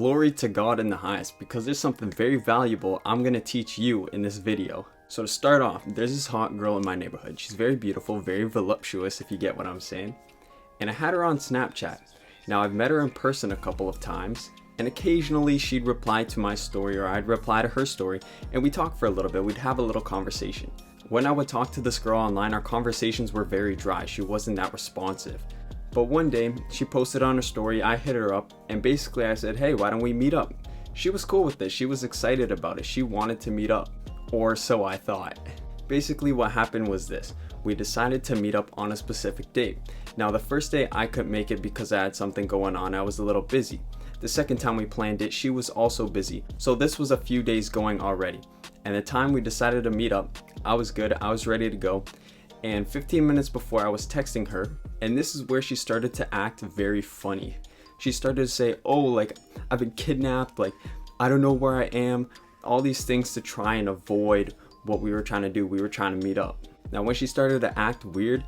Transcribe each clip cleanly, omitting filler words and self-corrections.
Glory to God in the highest, because there's something very valuable I'm going to teach you in this video. So to start off, there's this hot girl in my neighborhood. She's very beautiful, very voluptuous, if you get what I'm saying. And I had her on Snapchat. Now I've met her in person a couple of times, and occasionally she'd reply to my story or I'd reply to her story, and we'd talk for a little bit. We'd have a little conversation. When I would talk to this girl online, our conversations were very dry. She wasn't that responsive. But one day, she posted on her story, I hit her up, and basically I said, hey, why don't we meet up? She was cool with this. She was excited about it. She wanted to meet up. Or so I thought. Basically what happened was this. We decided to meet up on a specific date. Now the first day I couldn't make it because I had something going on. I was a little busy. The second time we planned it, she was also busy. So this was a few days going already. And the time we decided to meet up, I was good. I was ready to go. And 15 minutes before I was texting her, and this is where she started to act very funny. She started to say, oh, like, I've been kidnapped, like, I don't know where I am, all these things to try and avoid what we were trying to do. We were trying to meet up. Now, when she started to act weird,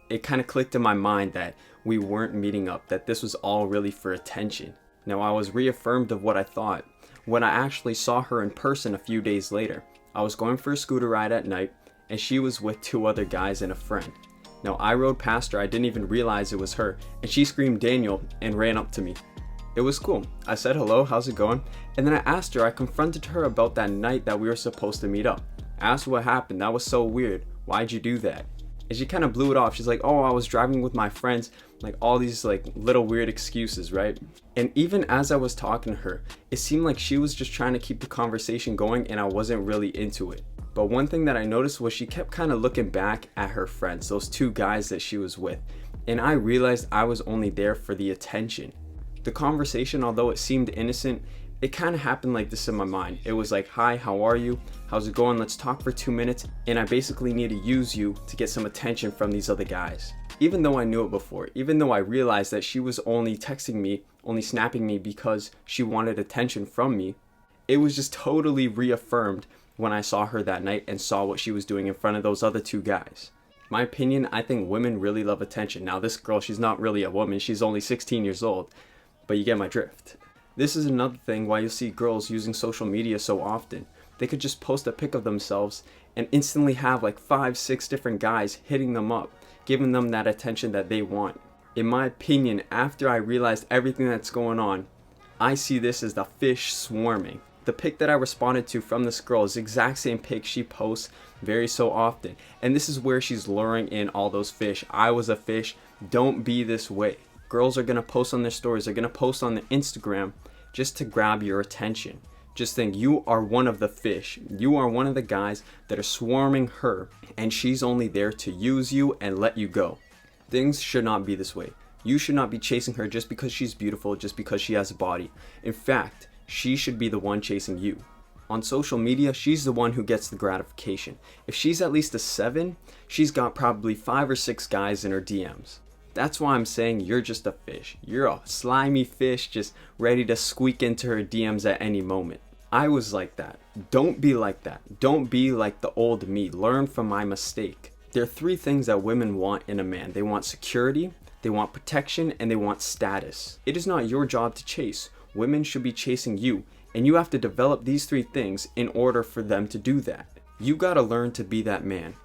it kind of clicked in my mind that we weren't meeting up, that this was all really for attention. Now, I was reaffirmed of what I thought when I actually saw her in person a few days later. I was going for a scooter ride at night, and she was with two other guys and a friend. Now I rode past her, I didn't even realize it was her, and she screamed Daniel and ran up to me. It was cool. I said hello, how's it going? And then I asked her, I confronted her about that night that we were supposed to meet up. I asked what happened, that was so weird, why'd you do that? And she kind of blew it off. She's like, oh, I was driving with my friends, like all these like little weird excuses, right? And even as I was talking to her, it seemed like she was just trying to keep the conversation going and I wasn't really into it. But one thing that I noticed was she kept kind of looking back at her friends, those two guys that she was with. And I realized I was only there for the attention. The conversation, although it seemed innocent, it kind of happened like this in my mind. It was like, hi, how are you? How's it going? Let's talk for 2 minutes. And I basically need to use you to get some attention from these other guys. Even though I knew it before, even though I realized that she was only texting me, only snapping me because she wanted attention from me, it was just totally reaffirmed when I saw her that night and saw what she was doing in front of those other two guys. My opinion, I think women really love attention. Now this girl, she's not really a woman, she's only 16 years old, but you get my drift. This is another thing why you see girls using social media so often. They could just post a pic of themselves and instantly have like 5-6 different guys hitting them up, giving them that attention that they want. In my opinion, after I realized everything that's going on, I see this as the fish swarming. The pic that I responded to from this girl is the exact same pic she posts very so often. And this is where she's luring in all those fish. I was a fish. Don't be this way. Girls are going to post on their stories. They're going to post on their Instagram just to grab your attention. Just think you are one of the fish. You are one of the guys that are swarming her. And she's only there to use you and let you go. Things should not be this way. You should not be chasing her just because she's beautiful, just because she has a body. In fact, she should be the one chasing you. On social media, she's the one who gets the gratification. If she's at least a 7, she's got probably 5 or 6 guys in her DMs. That's why I'm saying you're just a fish. You're a slimy fish just ready to squeak into her DMs at any moment. I was like that. Don't be like that. Don't be like the old me. Learn from my mistake. There are 3 things that women want in a man. They want security, they want protection, and they want status. It is not your job to chase. Women should be chasing you, and you have to develop these 3 things in order for them to do that. You gotta learn to be that man.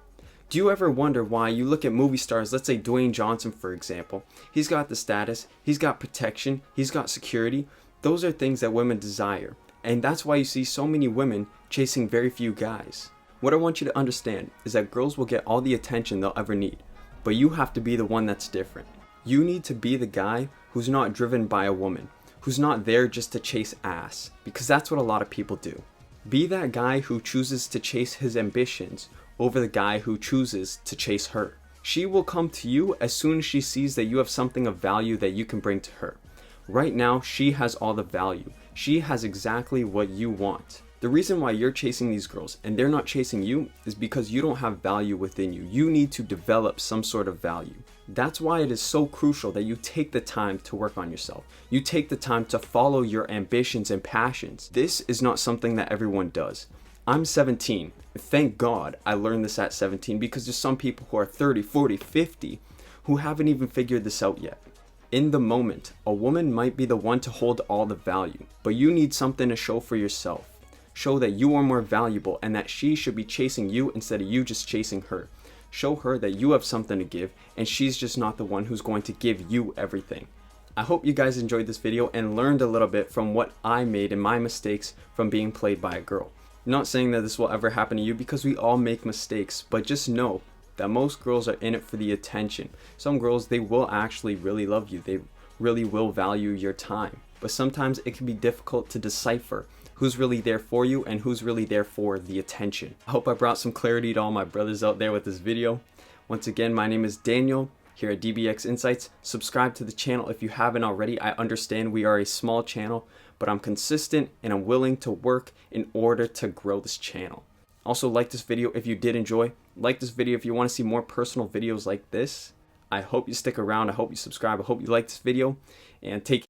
Do you ever wonder why you look at movie stars, let's say Dwayne Johnson for example, he's got the status, he's got protection, he's got security. Those are things that women desire, and that's why you see so many women chasing very few guys. What I want you to understand is that girls will get all the attention they'll ever need, but you have to be the one that's different. You need to be the guy who's not driven by a woman, who's not there just to chase ass, because that's what a lot of people do. Be that guy who chooses to chase his ambitions over the guy who chooses to chase her. She will come to you as soon as she sees that you have something of value that you can bring to her. Right now, she has all the value. She has exactly what you want. The reason why you're chasing these girls and they're not chasing you is because you don't have value within you. You need to develop some sort of value. That's why it is so crucial that you take the time to work on yourself. You take the time to follow your ambitions and passions. This is not something that everyone does. I'm 17. Thank God I learned this at 17 because there's some people who are 30, 40, 50 who haven't even figured this out yet. In the moment, a woman might be the one to hold all the value, but you need something to show for yourself. Show that you are more valuable and that she should be chasing you instead of you just chasing her. Show her that you have something to give and she's just not the one who's going to give you everything. I hope you guys enjoyed this video and learned a little bit from what I made and my mistakes from being played by a girl. I'm not saying that this will ever happen to you because we all make mistakes, but just know that most girls are in it for the attention. Some girls, they will actually really love you. They really will value your time. But sometimes it can be difficult to decipher who's really there for you and who's really there for the attention. I hope I brought some clarity to all my brothers out there with this video. Once again, my name is Daniel here at DBX Insights. Subscribe to the channel if you haven't already. I understand we are a small channel, but I'm consistent and I'm willing to work in order to grow this channel. Also, like this video if you did enjoy. Like this video if you want to see more personal videos like this. I hope you stick around. I hope you subscribe. I hope you like this video and take